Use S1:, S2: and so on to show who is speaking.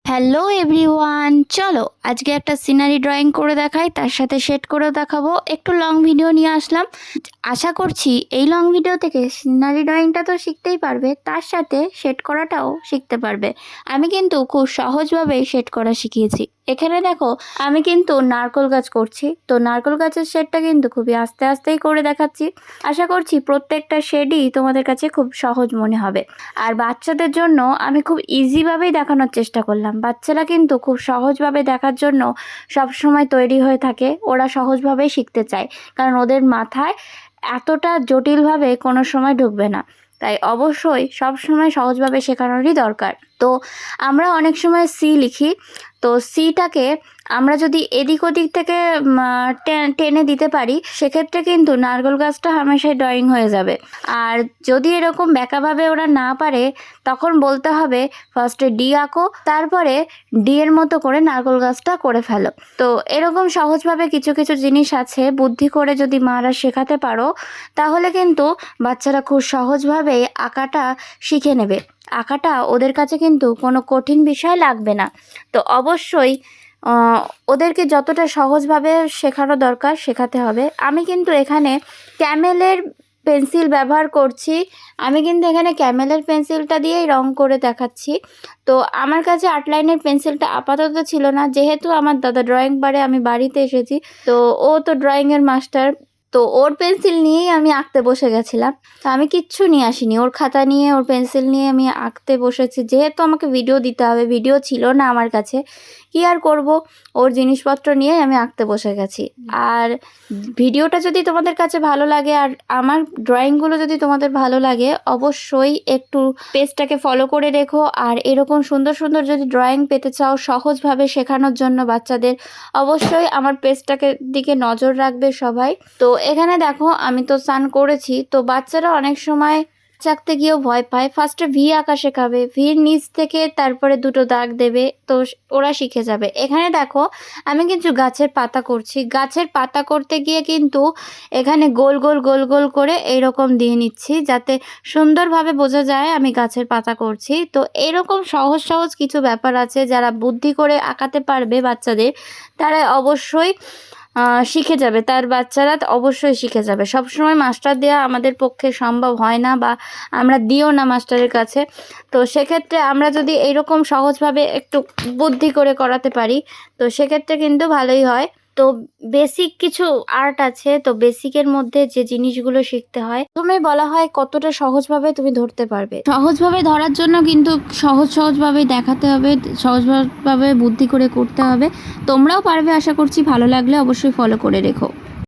S1: Hello everyone, চলো আজকে একটা সিনারি ড্রয়িং করে দেখাই, তার সাথে শেড করেও দেখাবো। একটু লং ভিডিও নিয়ে আসলাম। আশা করছি এই লং ভিডিও থেকে সিনারি ড্রয়িংটা তো শিখতেই পারবে, তার সাথে শেড করাটাও শিখতে পারবে। আমি কিন্তু খুব সহজভাবে শেড করা শিখিয়েছি। এখানে দেখো, আমি কিন্তু নারকেল গাছ করছি। তো নারকেল গাছের শেডটা কিন্তু খুবই আস্তে আস্তেই করে দেখাচ্ছি। আশা করছি প্রত্যেকটা শেডই তোমাদের কাছে খুব সহজ মনে হবে। আর বাচ্চাদের জন্য আমি খুব ইজিভাবেই দেখানোর চেষ্টা করলাম। বাচ্চারা কিন্তু খুব সহজভাবে দেখার জন্য সব সময় তৈরি হয়ে থাকে। ওরা সহজভাবেই শিখতে চায়, কারণ ওদের মাথায় এতটা জটিলভাবে কোনো সময় ঢুকবে না। তাই অবশ্যই সব সময় সহজভাবে শেখানোরই দরকার। তো আমরা অনেক সময় সি লিখি, তো সিটাকে আমরা যদি এদিক ওদিক থেকে টেনে দিতে পারি, সেক্ষেত্রে কিন্তু নারকেল গাছটা হামেশাই ড্রয়িং হয়ে যাবে। আর যদি এরকম বেঁকাভাবে ওরা না পারে, তখন বলতে হবে ফার্স্টে ডি আঁকো, তারপরে ডি এর মতো করে নারকেল গাছটা করে ফেলো। তো এরকম সহজভাবে কিছু কিছু জিনিস আছে, বুদ্ধি করে যদি মারা শেখাতে পারো, তাহলে কিন্তু বাচ্চারা খুব সহজভাবে আঁকাটা শিখে নেবে। আঁকাটা ওদের কাছে কিন্তু কোনো কঠিন বিষয় লাগবে না। তো অবশ্যই ওদেরকে যতটা সহজভাবে শেখানো দরকার শেখাতে হবে। আমি কিন্তু এখানে ক্যামেলের পেন্সিল ব্যবহার করছি। আমি কিন্তু এখানে ক্যামেলের পেন্সিলটা দিয়েই রং করে দেখাচ্ছি। তো আমার কাছে আর্ট লাইনের পেন্সিলটা আপাতত ছিল না, যেহেতু আমার দাদা ড্রয়িং পারে, আমি বাড়িতে এসেছি। তো ও তো ড্রয়িংয়ের মাস্টার, তো ওর পেন্সিল নিয়েই আমি আঁকতে বসে গেছিলাম। তো আমি কিচ্ছু নিয়ে আসিনি, ওর খাতা নিয়ে ওর পেন্সিল নিয়ে আমি আঁকতে বসেছি। যেহেতু আমাকে ভিডিও দিতে হবে, ভিডিও ছিল না আমার কাছে, কী আর করব, ওর জিনিসপত্র নিয়ে আমি আঁকতে বসে গেছি। আর ভিডিওটা যদি তোমাদের কাছে ভালো লাগে আর আমার ড্রয়িংগুলো যদি তোমাদের ভালো লাগে, অবশ্যই একটু পেজটাকে ফলো করে রেখো। আর এরকম সুন্দর সুন্দর যদি ড্রয়িং পেতে চাও সহজভাবে শেখানোর জন্য বাচ্চাদের, অবশ্যই আমার পেজটাকে দিকে নজর রাখবে সবাই। তো এখানে দেখো, আমি তো স্নান করেছি। তো বাচ্চারা অনেক সময় আঁকতে গিয়েও ভয় পায়। ফার্স্টে ভি আঁকা শেখাবে, ভির নিচ থেকে তারপরে দুটো দাগ দেবে, তো ওরা শিখে যাবে। এখানে দেখো, আমি কিন্তু গাছের পাতা করছি। গাছের পাতা করতে গিয়ে কিন্তু এখানে গোল গোল গোল গোল করে এইরকম দিয়ে নিচ্ছি, যাতে সুন্দরভাবে বোঝা যায় আমি গাছের পাতা করছি। তো এরকম সহজ সহজ কিছু ব্যাপার আছে, যারা বুদ্ধি করে আঁকাতে পারবে বাচ্চাদের, তারা অবশ্যই শিখে যাবে। তার বাচ্চারা অবশ্যই শিখে যাবে। সবসময় মাস্টার দেওয়া আমাদের পক্ষে সম্ভব হয় না, বা আমরা দিও না মাস্টারের কাছে। তো সেক্ষেত্রে আমরা যদি এইরকম সহজভাবে একটু বুদ্ধি করে করাতে পারি, তো সেক্ষেত্রে কিন্তু ভালোই হয়। তো বেসিক কিছু আর্ট আছে, তো বেসিকের মধ্যে যে জিনিসগুলো শিখতে হয়, প্রথমে বলা হয় কতটা সহজভাবে তুমি ধরতে পারবে। সহজভাবে ধরার জন্য কিন্তু সহজভাবেই দেখাতে হবে, সহজভাবে বুদ্ধি করে করতে হবে। তোমরাও পারবে আশা করছি। ভালো লাগলে অবশ্যই ফলো করে রেখো।